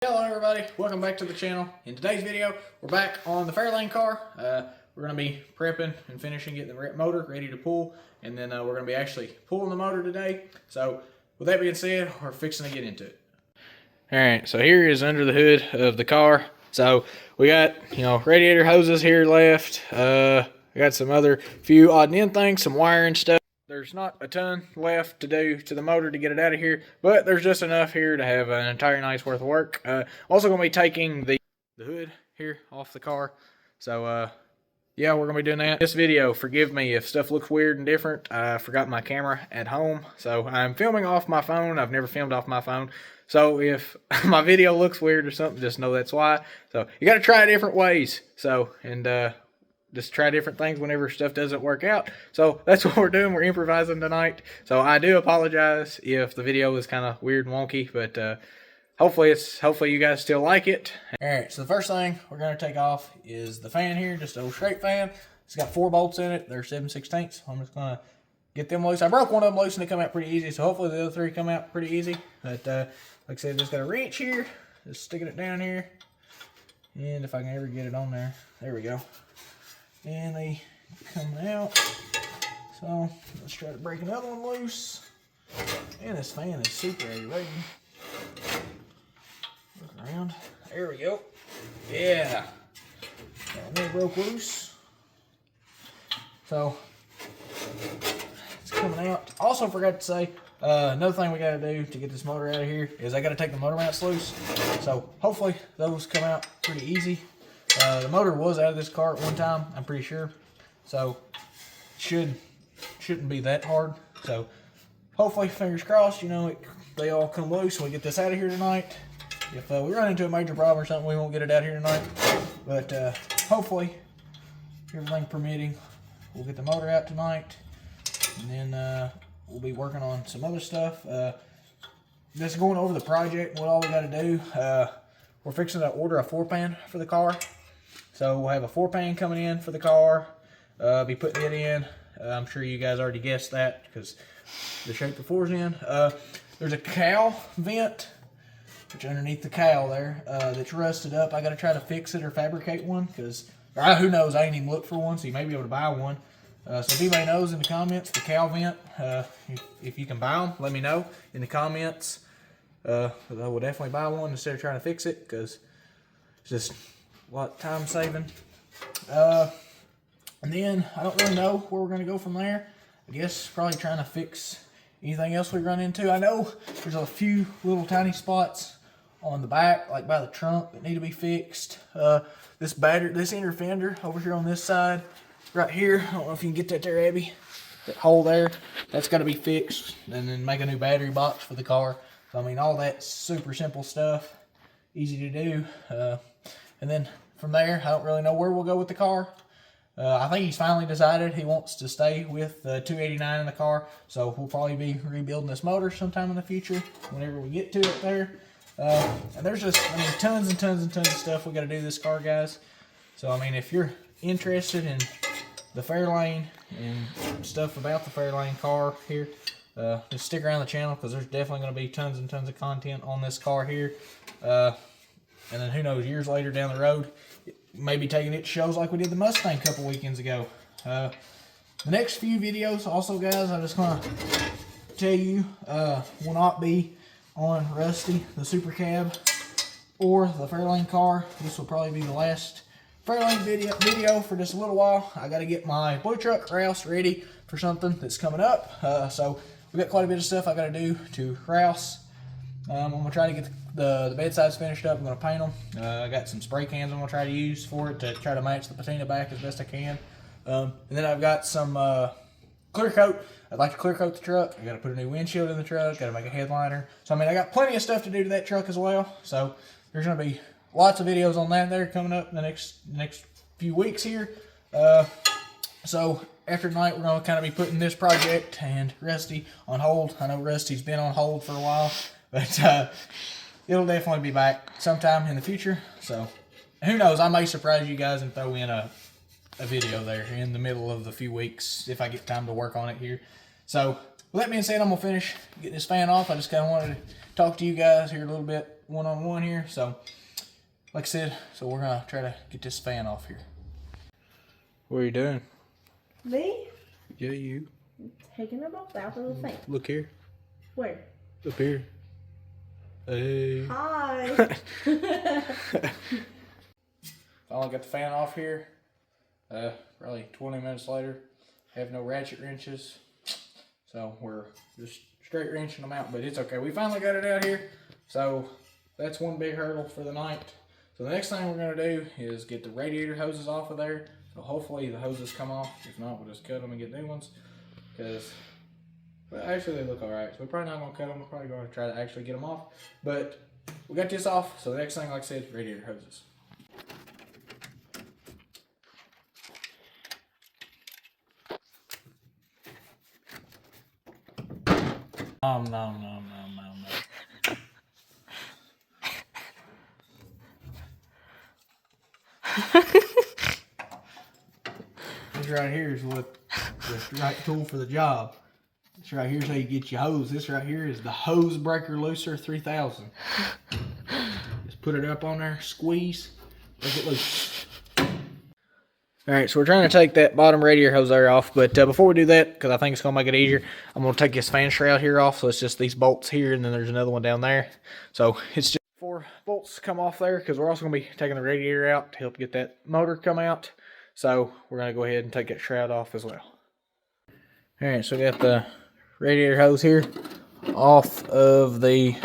Hello everybody, welcome back to the channel. In today's video, we're back on the Fairlane car. We're going to be prepping and finishing getting the motor ready to pull, and then we're going to be actually pulling the motor today. So with that being said, we're fixing to get into it. Alright, so here is under the hood of the car. So we got, radiator hoses here left. I got some other few odd and end things, some wiring stuff. There's not a ton left to do to the motor to get it out of here, but there's just enough here to have an entire night's worth of work. Also going to be taking the hood here off the car. So, yeah, we're going to be doing that. This video, forgive me if stuff looks weird and different. I forgot my camera at home, so I'm filming off my phone. I've never filmed off my phone. So if my video looks weird or something, just know that's why. So you got to try different ways. So, and, just try different things whenever stuff doesn't work out. So that's what we're doing. We're improvising tonight. So I do apologize if the video is kind of weird and wonky, but hopefully you guys still like it. All right, so the first thing we're going to take off is the fan here, just an old straight fan. It's got 4 bolts in it. They're 7/16. I'm just going to get them loose. I broke one of them loose and they come out pretty easy, so hopefully the other 3 come out pretty easy. But like I said, just got a wrench here, just sticking it down here. And if I can ever get it on there, there we go. And they come out. So let's try to break another one loose. And this fan is super aggravating. Look around. There we go. Yeah. And they broke loose. So it's coming out. Also forgot to say, another thing we got to do to get this motor out of here is I got to take the motor mounts loose. So hopefully those come out pretty easy. The motor was out of this car at one time, I'm pretty sure. So shouldn't be that hard. So hopefully, fingers crossed, they all come loose and we get this out of here tonight. If we run into a major problem or something, we won't get it out here tonight. But hopefully, everything permitting, we'll get the motor out tonight. And then we'll be working on some other stuff. Just going over the project, what all we got to do. We're fixing to order a 4-pan for the car. So we'll have a 4-pan coming in for the car. Be putting it in. I'm sure you guys already guessed that because the shape the 4's in. There's a cowl vent, which underneath the cowl there, that's rusted up. I got to try to fix it or fabricate one because, who knows, I ain't even looked for one, so you may be able to buy one. So if anybody knows in the comments, the cowl vent, if you can buy them, let me know in the comments. I will definitely buy one instead of trying to fix it because it's just a lot of time saving. And then I don't really know where we're going to go from there. I guess probably trying to fix anything else we run into. I know there's a few little tiny spots on the back, like by the trunk, that need to be fixed. This inner fender over here on this side, right here. I don't know if you can get that there, Abby. That hole there, that's got to be fixed, and then make a new battery box for the car. So, I mean, all that super simple stuff, easy to do. And then from there, I don't really know where we'll go with the car. I think he's finally decided he wants to stay with the 289 in the car. So we'll probably be rebuilding this motor sometime in the future, whenever we get to it there. And there's just, tons and tons and tons of stuff we got to do this car, guys. So, if you're interested in the Fairlane and stuff about the Fairlane car here, just stick around the channel because there's definitely going to be tons and tons of content on this car here. And then who knows, years later down the road, maybe taking it to shows like we did the Mustang a couple weekends ago. The next few videos also, guys, I'm just going to tell you, will not be on Rusty, the Super Cab, or the Fairlane car. This will probably be the last Fairlane video for just a little while. I got to get my blue truck Rouse ready for something that's coming up. So we got quite a bit of stuff I got to do to Rouse. I'm going to try to get the bedsides finished up. I'm going to paint them. I got some spray cans I'm going to try to use for it to try to match the patina back as best I can. And then I've got some clear coat. I'd like to clear coat the truck. I got to put a new windshield in the truck. Got to make a headliner. So, I got plenty of stuff to do to that truck as well. So, there's going to be lots of videos on that there coming up in the next few weeks here. So after tonight, we're going to kind of be putting this project and Rusty on hold. I know Rusty's been on hold for a while, but it'll definitely be back sometime in the future. So who knows, I may surprise you guys and throw in a video there in the middle of the few weeks if I get time to work on it here. So with that being said, I'm going to finish getting this fan off. I just kind of wanted to talk to you guys here a little bit one-on-one here. So, like I said, so we're gonna try to get this fan off here. What are you doing? Me? Yeah, you. Taking them off out of the fan. Look here. Where? Up here. Hey. Hi. Finally got the fan off here. Probably 20 minutes later. Have no ratchet wrenches. So we're just straight wrenching them out, but it's okay. We finally got it out here. So that's one big hurdle for the night. So the next thing we're gonna do is get the radiator hoses off of there. So hopefully the hoses come off. If not, we'll just cut them and get new ones. Because, well, actually they look all right. So we're probably not gonna cut them. We're probably gonna try to actually get them off. But we got this off. So the next thing, like I said, radiator hoses. No. This right here is what the right tool for the job. This right here is how you get your hose. This right here is the Hose Breaker Looser 3000. Just put it up on there, squeeze, break it loose. Alright, so we're trying to take that bottom radiator hose there off, but before we do that, because I think it's going to make it easier, I'm going to take this fan shroud here off. So it's just these bolts here, and then there's another one down there. So it's just 4 bolts come off there, because we're also going to be taking the radiator out to help get that motor come out. So we're going to go ahead and take that shroud off as well. Alright, so we got the radiator hose here off of the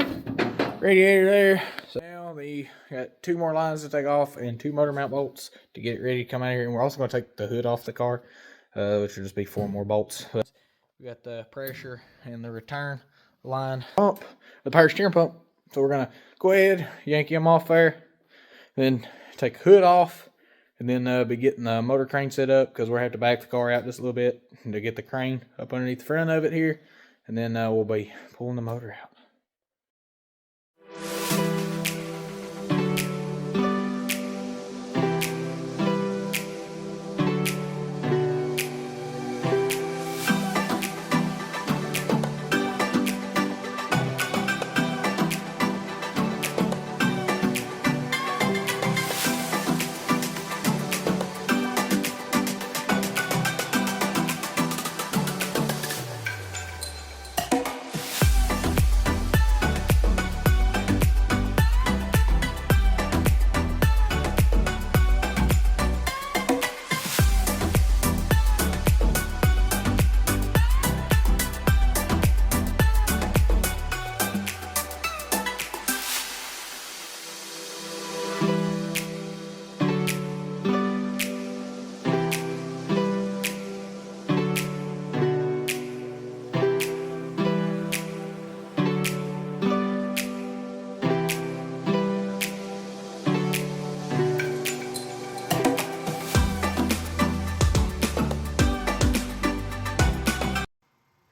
radiator there. So now we got 2 more lines to take off and 2 motor mount bolts to get it ready to come out of here. And we're also going to take the hood off the car, which will just be 4 more bolts. We got the pressure and the return line pump, the power steering pump. So we're going to go ahead, yank them off there, then take the hood off, and then be getting the motor crane set up, because we'll have to back the car out just a little bit to get the crane up underneath the front of it here. And then we'll be pulling the motor out.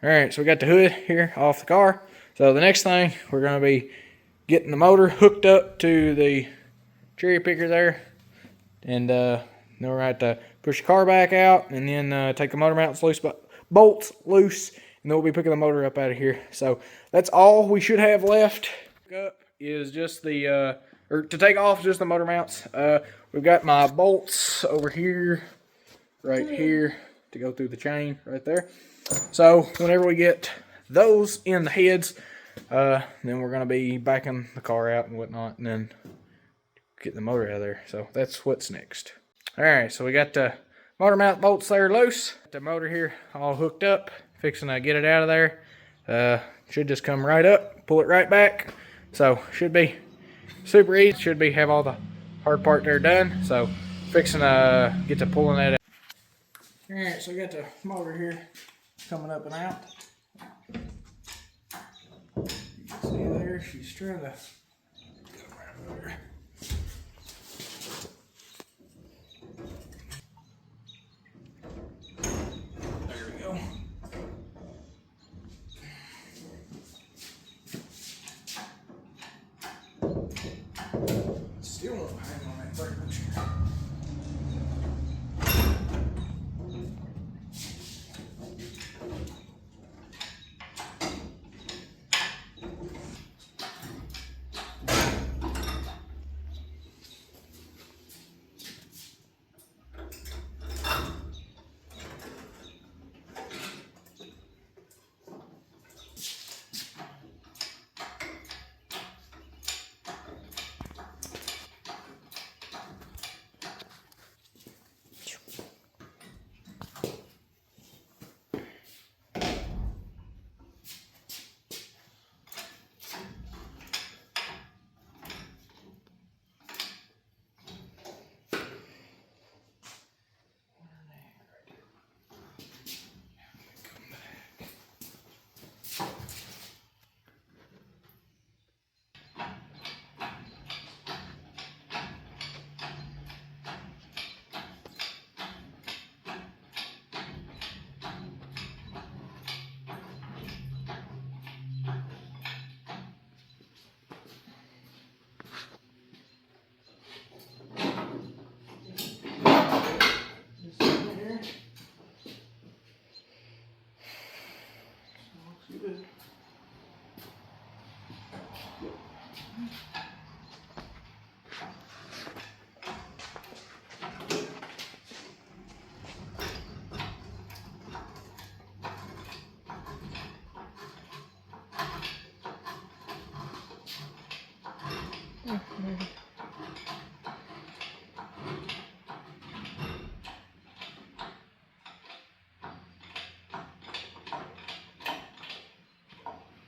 Alright, so we got the hood here off the car. So the next thing, we're going to be getting the motor hooked up to the cherry picker there. And then we're going to have to push the car back out, and then take the motor mounts loose, bolts loose, and then we'll be picking the motor up out of here. So that's all we should have left. Up is just the, or to take off just the motor mounts. We've got my bolts over here, right here, to go through the chain right there. So whenever we get those in the heads, then we're going to be backing the car out and whatnot, and then getting the motor out of there. So that's what's next. Alright, so we got the motor mount bolts there loose. The motor here all hooked up, fixing to get it out of there. Should just come right up, pull it right back. So should be super easy. Should be have all the hard part there done. So fixing to get to pulling that out. Alright, so we got the motor here coming up and out. You can see there, she's trying to come around over. There we go. Still won't hang on that brake pusher.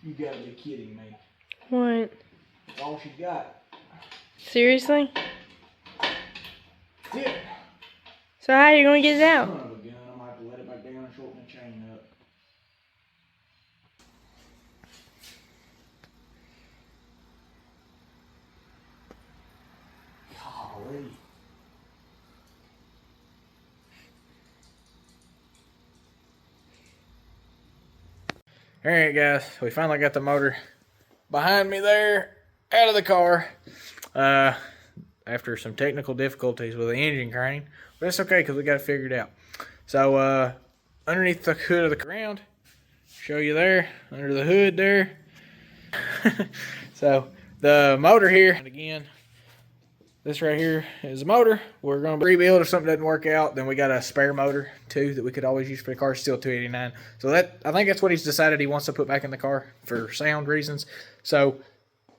You gotta be kidding me. What? That's all she got. Seriously? That's it. So how are you gonna get it out? Son of a gun. I'm gonna have to let it back down and shorten the chain up. Golly. Alright guys, we finally got the motor behind me there, out of the car. After some technical difficulties with the engine crane. But that's okay because we got it figured out. So underneath the hood of the ground, show you there, under the hood there. So the motor here, and again, this right here is the motor. We're going to rebuild if something doesn't work out. Then we got a spare motor too that we could always use for the car. It's still $289. So that, I think that's what he's decided he wants to put back in the car for sound reasons. So,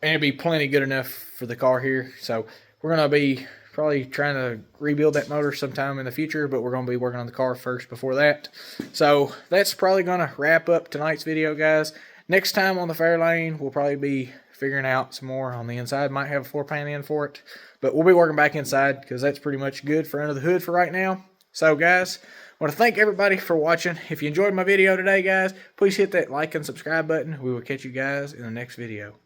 and it'll be plenty good enough for the car here. So we're going to be probably trying to rebuild that motor sometime in the future, but we're going to be working on the car first before that. So that's probably going to wrap up tonight's video, guys. Next time on the Fairlane, we'll probably be figuring out some more on the inside. Might have a floor pan in for it, but we'll be working back inside because that's pretty much good for under the hood for right now. So guys, I want to thank everybody for watching. If you enjoyed my video today, guys, please hit that like and subscribe button. We will catch you guys in the next video.